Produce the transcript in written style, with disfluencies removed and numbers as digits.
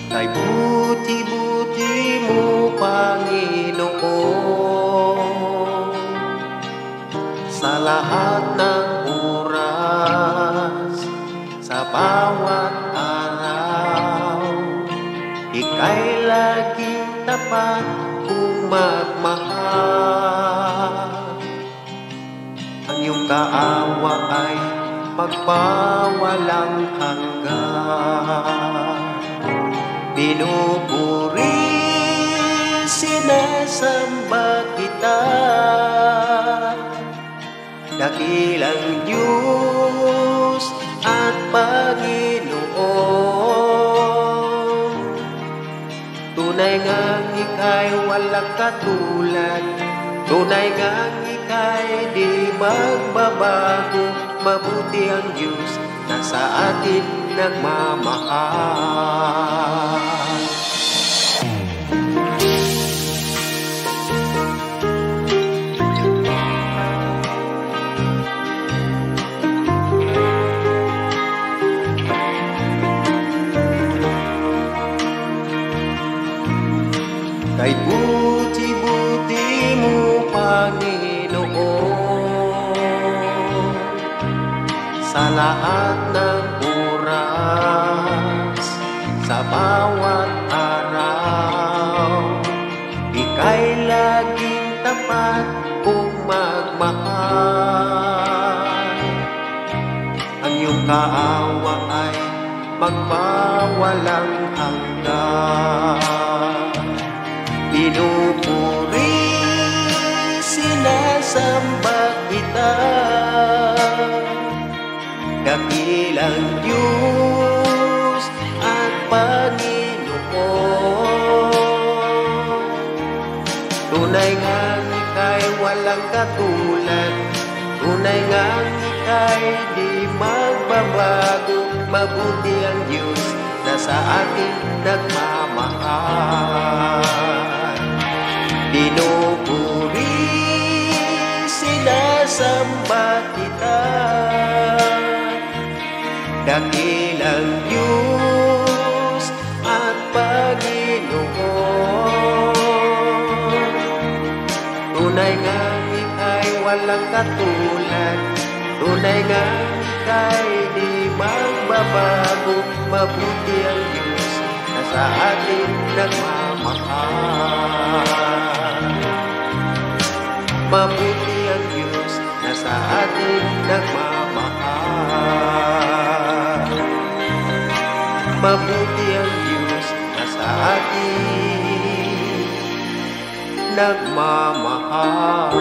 Kay buti-buti mo, Panginoon, sa lahat ng oras, sa bawat araw. Ika'y laging tapat kung magmahal. Ang iyong kaawa ay magpawalang hanggan. Pinupuri, sinasamba kita, dakilang Diyos at Panginoon. Tunay ngang ika'y walang katulad, tunay ngang ika'y di magbabago. Mabuti ang Diyos na sa atin nagmamahal. Kay buti-buti mo, Panginoon, sa lahat ng oras, sa bawat araw. Ika'y laging tapat kung magmahal. Ang iyong kaawa ay magpawalang hanggan. Pinupuri, sinasamba kita, dakilang Diyos at Panginoon. Tunay ngang ika'y walang katulad, tunay ngang ika'y di magbabago. Mabuti ang Diyos na sa atin nagmamahal. Pinupuri, sinasamba kita, dakilang Diyos at Panginoon. Tunay ngang ika'y walang katulad, tunay ngang ika'y di magbabago. Mabuti ang Diyos na sa atin nagmamahal. Mabuti ang Diyos na sa atin nagmamahal. Mabuti ang Diyos na sa atin nagmamahal.